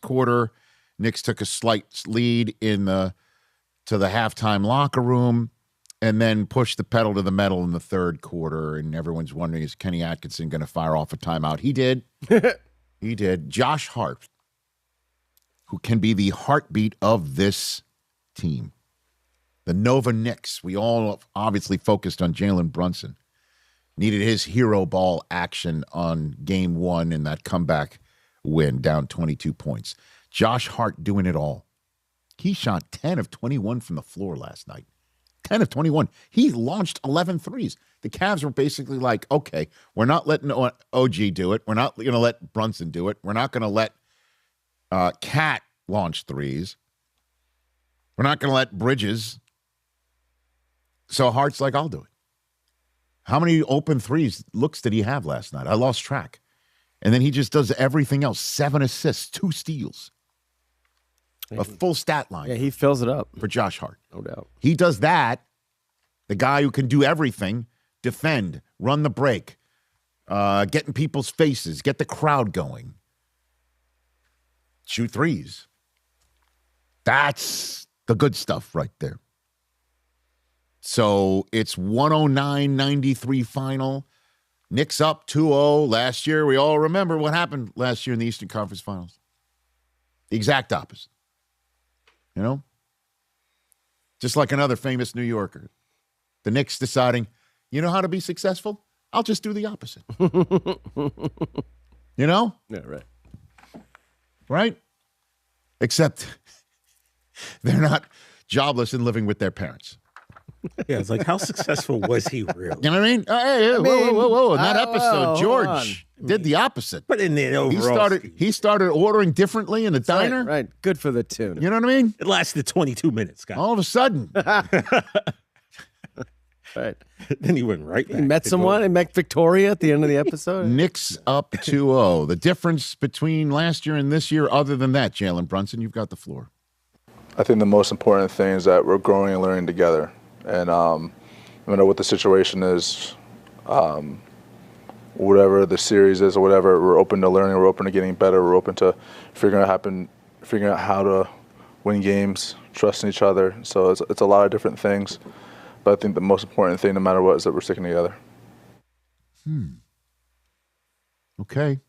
first quarter. Knicks took a slight lead to the halftime locker room and then pushed the pedal to the metal in the third quarter. And everyone's wondering, is Kenny Atkinson going to fire off a timeout? He did. He did. Josh Hart, who can be the heartbeat of this team. The Nova Knicks, we all obviously focused on Jalen Brunson. Needed his hero ball action on game one in that comeback win, down 22 points. Josh Hart doing it all. He shot 10 of 21 from the floor last night. 10 of 21. He launched 11 threes. The Cavs were basically like, okay, we're not letting OG do it. We're not going to let Brunson do it. We're not going to let Cat launch threes. We're not going to let Bridges. So Hart's like, I'll do it. How many open threes looks did he have last night? I lost track. And then he just does everything else. 7 assists, 2 steals. A full stat line. Yeah, he fills it up. For Josh Hart. No doubt. He does that. The guy who can do everything, defend, run the break, get in people's faces, get the crowd going, shoot threes. That's the good stuff right there. So it's 109-93 final. Knicks up 2-0 last year. We all remember what happened last year in the Eastern Conference Finals. The exact opposite. You know? Just like another famous New Yorker. The Knicks deciding, you know how to be successful? I'll just do the opposite. You know? Yeah, right. Right? Except they're not jobless and living with their parents. Yeah, it's like, how successful was he really? You know what I mean? Hey, whoa. In that episode, George did the opposite. But in the overall he started ordering differently in the diner. Right. Good for the tune. You know what I mean? it lasted 22 minutes, guys. All of a sudden. Right. Then he went right back. He met someone. He met Victoria at the end of the episode. Knicks up 2-0. The difference between last year and this year, other than that, Jalen Brunson, you've got the floor. I think the most important thing is that we're growing and learning together. And no matter what the situation is, whatever the series is or whatever, we're open to learning, we're open to getting better, we're open to figuring out how to win games, trusting each other. So it's a lot of different things. But I think the most important thing, no matter what, is that we're sticking together. Okay.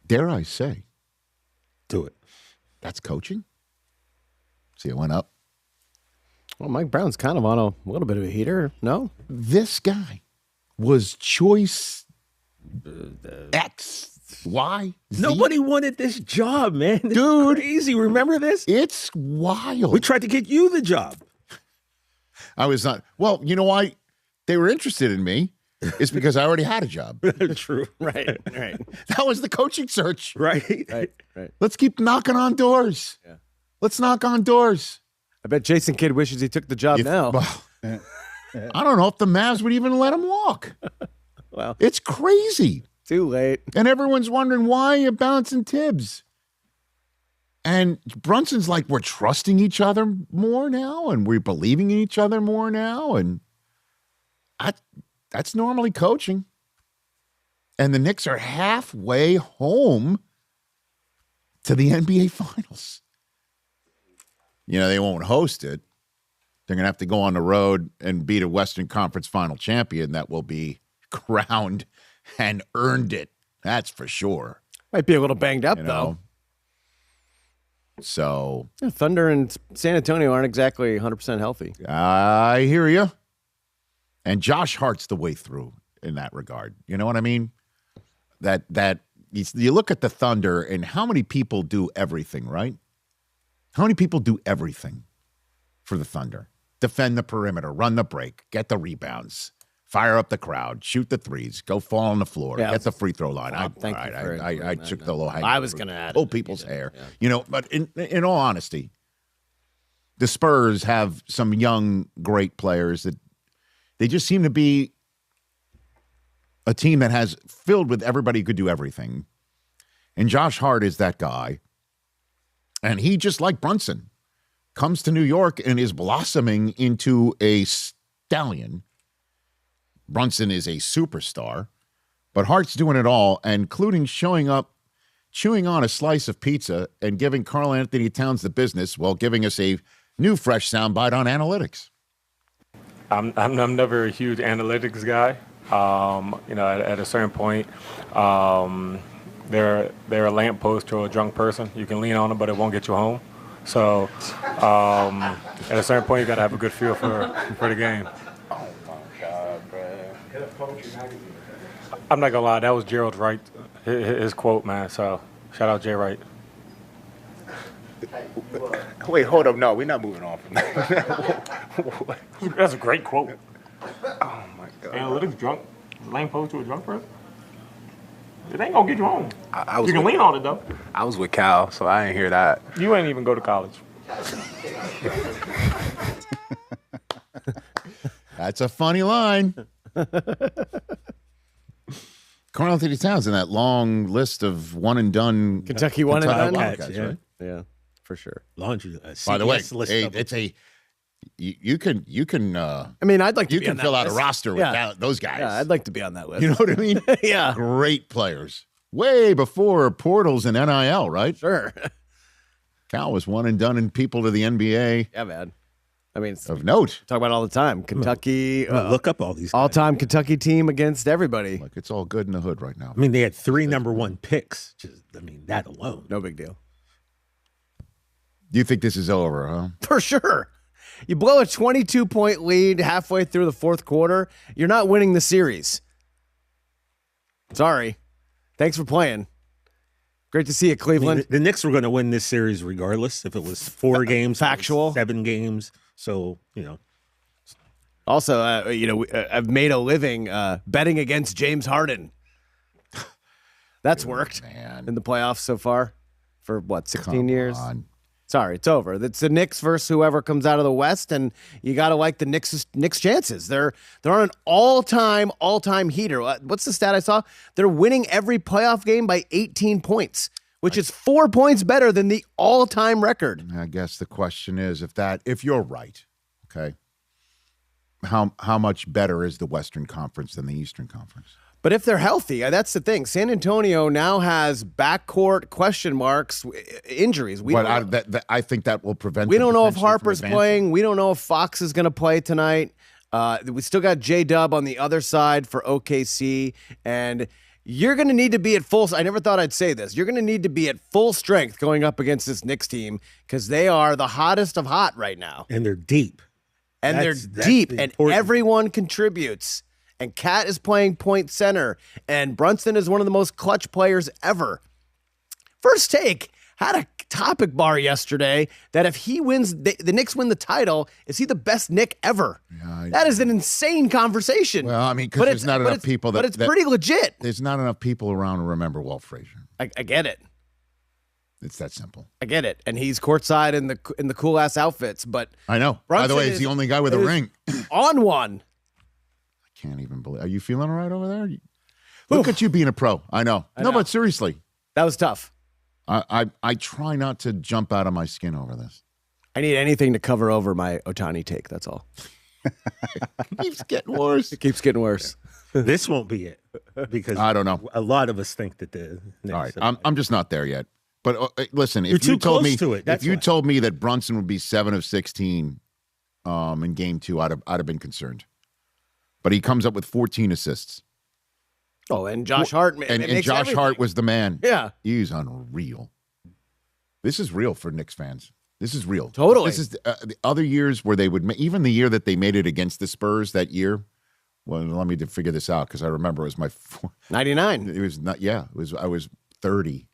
Dare I say, Do it. that's coaching? See, it went up. Well, Mike Brown's kind of on a little bit of a heater, no? This guy was choice X, Y, Z. Nobody wanted this job, man. This Dude. is crazy. Remember this? It's wild. We tried to get you the job. I was not. Well, you know why they were interested in me? It's because I already had a job. True. Right. That was the coaching search. Right. Right. Let's keep knocking on doors. Yeah. Let's knock on doors. I bet Jason Kidd wishes he took the job now. Well, I don't know if the Mavs would even let him walk. Well, It's crazy. too late. And everyone's wondering why you're bouncing Tibbs. And Brunson's like, we're trusting each other more now, and we're believing in each other more now. And that's normally coaching. And the Knicks are halfway home to the NBA Finals. You know, they won't host it. They're going to have to go on the road and beat a Western Conference final champion that will be crowned and earned it. That's for sure. Might be a little banged up, You though. know? So Yeah, Thunder and San Antonio aren't exactly 100% healthy. I hear you. And Josh Hart's the way through in that regard. You know what I mean? That you look at the Thunder and how many people do everything, right? How many people do everything for the Thunder? Defend the perimeter, run the break, get the rebounds, fire up the crowd, shoot the threes, go fall on the floor, Yeah. get the free throw line. I took the low hanging. I was going to add pull it. people's Yeah, hair. yeah. You know, but in all honesty, the Spurs have some young, great players that they just seem to be a team that has filled with everybody who could do everything. And Josh Hart is that guy. And he, just like Brunson, comes to New York and is blossoming into a stallion. Brunson is a superstar, but Hart's doing it all, including showing up chewing on a slice of pizza and giving Karl Anthony Towns the business while giving us a new fresh soundbite on analytics. I'm never a huge analytics guy. At a certain point, they're a lamppost to a drunk person. You can lean on them, but it won't get you home. So at a certain point, you got to have a good feel for the game. Oh my God, bro. I'm not gonna lie, that was Gerald Wright, his quote, man. So shout out Jay Wright. Wait, hold up. No, we're not moving on from that. That's a great quote. Oh, my God. Analytics drunk, lamppost to a drunk person. It ain't gonna get you home. I was You can with, lean on it though. I was with Cal, so I didn't hear that. You ain't even go to college. That's a funny line. Karl Anthony Towns in that long list of one and done Kentucky one and done? Wildcats, Yeah. right? Yeah, for sure. Laundry. By the way, CBS list hey, of them. it's a you can I mean, I'd like to you be can on that fill out a list. roster with those guys. Yeah, I'd like to be on that list. You know what I mean? Yeah, Great players. Way before portals and NIL, right? sure. Cal was one and done in people to the NBA Yeah, man. I mean, it's, of note. talk about it all the time. Kentucky, I'm gonna look up all these guys. all-time Kentucky team against everybody. Like it's all good in the hood right now. I mean, they had 3 number 1 picks. That alone. No big deal. Do you think this is over, huh? For sure. You blow a 22-point lead halfway through the fourth quarter, you're not winning the series. Sorry. Thanks for playing. Great to see you, I mean, Cleveland. the Knicks were going to win this series regardless if it was 4 games, Factual. 7 games. So, Also, I've made a living betting against James Harden. That's worked Man. in the playoffs so far for, 16 years? on. Sorry, it's over. It's the Knicks versus whoever comes out of the West, and you got to like the Knicks' chances. They're on an all-time heater. What's the stat I saw? They're winning every playoff game by 18 points, which is 4 points better than the all-time record. I guess the question is if you're right, okay, how much better is the Western Conference than the Eastern Conference? But if they're healthy, that's the thing. San Antonio now has backcourt question marks, injuries. I think that will prevent. We them don't know if potentially from Harper's advancing. playing. We don't know if Fox is going to play tonight. We still got J-Dub on the other side for OKC. And you're going to need to be at full. I never thought I'd say this. You're going to need to be at full strength going up against this Knicks team because they are the hottest of hot right now. and they're deep. And That's they're deep, the and important- everyone contributes. And Cat is playing point center, and Brunson is one of the most clutch players ever. First Take had a topic bar yesterday that if he wins, the Knicks win the title, is he the best Knick ever? That is an insane conversation. Well, I mean, because But there's it's- not but enough it's- people But that it's pretty legit. there's not enough people around to remember Walt Frazier. I get it. It's that simple. I get it. And he's courtside in the cool ass outfits, but I know. By the Brunson way, he's is- the only guy with a is ring. on one. Can't even believe. Are you feeling all right over there? Look at you being a pro. I know. know. But seriously, That was tough. I try not to jump out of my skin over this. I need anything to cover over my Otani take. That's all. It keeps getting worse. It keeps getting worse. This won't be it because I don't know. A lot of us think that the Knicks All right, are- I'm just not there yet. But listen, You're if you too told close me to it, that's if you why. told me that Brunson would be 7 of 16 in game 2, I'd have been concerned. But he comes up with 14 assists. Oh, and Josh Hart. And Josh Hart was the man. Yeah. He's unreal. This is real for Knicks fans. This is real. Totally. This is the other years where they would even the year that they made it against the Spurs that year. Well, let me figure this out because I remember it was my 99. It was not. Yeah, it was. I was 30.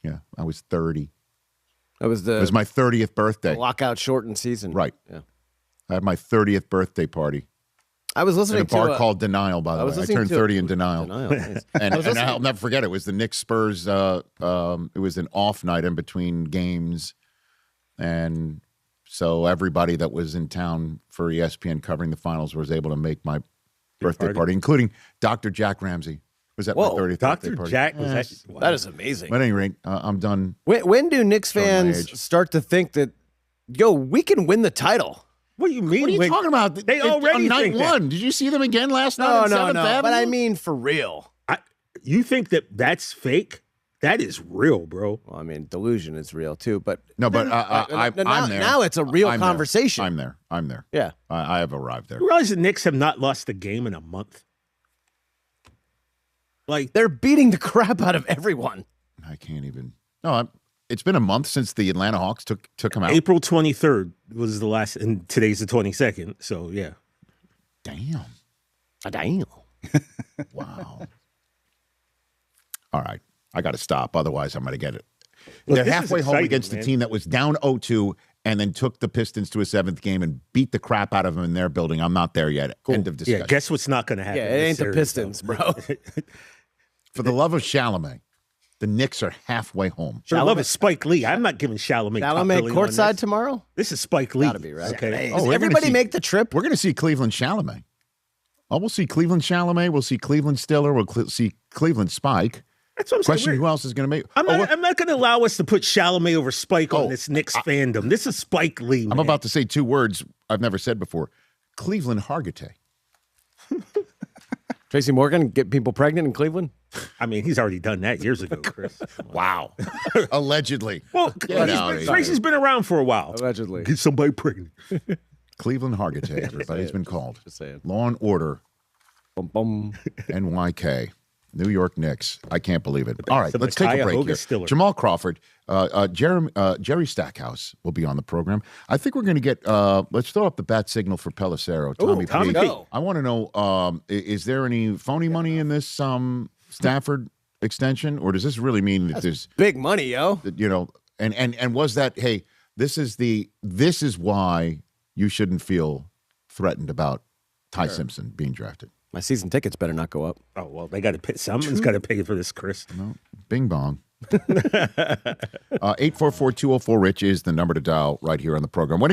Yeah, I was 30. That was It was my 30th birthday. lockout shortened season. Right. Yeah. I had my 30th birthday party I was in listening a bar to called Denial. By I the was way, I listening turned to 30 in Denial. Nice. And was listening- I'll never forget it. It was the Knicks Spurs. It was an off night in between games, and so everybody that was in town for ESPN covering the finals was able to make my birthday party, including Dr. Jack Ramsey. Was at Whoa, my 30th birthday Dr. party. Jack was that. Wow. That is amazing. At any rate, I'm done. When do Knicks Showing my fans age. start to think that, we can win the title? What do you mean? What are you when- talking about? They already on night think that. one. Did you see them again last night? No, on no, 7th no. Avenue? But I mean for real. You think that that's fake? That is real, bro. Well, I mean, delusion is real too, but No, but I'm there. Now it's a real I'm conversation. There. I'm there. Yeah. I have arrived there. You realize the Knicks have not lost a game in a month? Like, They're beating the crap out of everyone. I can't even. No, it's been a month since the Atlanta Hawks took him out. April 23rd was the last, and today's the 22nd. So, yeah. Damn. Damn. Wow. All right. I got to stop. Otherwise, I'm going to get it. Look, They're this is halfway home exciting, against man. a team that was down 0-2 and then took the Pistons to a seventh game and beat the crap out of them in their building. I'm not there yet. End of discussion. Yeah, guess what's not going to happen? Yeah, in it this ain't the series, Pistons, though. bro. For the love of Chalamet, the Knicks are halfway home. For the love of Spike Lee. I'm not giving Chalamet top Chalamet billing on courtside this. tomorrow? This is Spike Lee. Gotta be, right? Okay. Hey, Oh, does we're gonna everybody see- make the trip? We're going to see Cleveland Chalamet. Oh, we'll see Cleveland Chalamet. We'll see Cleveland Stiller. We'll see Cleveland Spike. That's what I'm Question: saying. who else is going to make? I'm not going to allow us to put Chalamet over Spike Oh, on this Knicks fandom. This is Spike Lee, man. I'm about to say two words I've never said before. Cleveland Hargitay. Tracy Morgan get people pregnant in Cleveland? I mean, he's already done that years ago, Chris. Wow. Allegedly. Well, Get out of here. Tracy's been around for a while. Allegedly. Get somebody pregnant. Cleveland Hargitay, everybody. He's been called. Just saying. Law and Order, Bum, bum. NYK, New York Knicks. I can't believe it. All right, the let's take a Micaiah break here. Hogan-Stiller. Jamal Crawford, Jerry Stackhouse will be on the program. I think we're going to get, let's throw up the bat signal for Pelissero. Tommy Tommy P. P. I want to know, is there any phony money in this Stafford extension, or does this really mean that there's, Big money, yo. you know, and was that, hey, this is why you shouldn't feel threatened about Ty Simpson being drafted. My season tickets better not go up. Oh, well, they got to pay. Someone's got to pay for this, Chris. No, bing bong. 844-204-RICH is the number to dial right here on the program. When it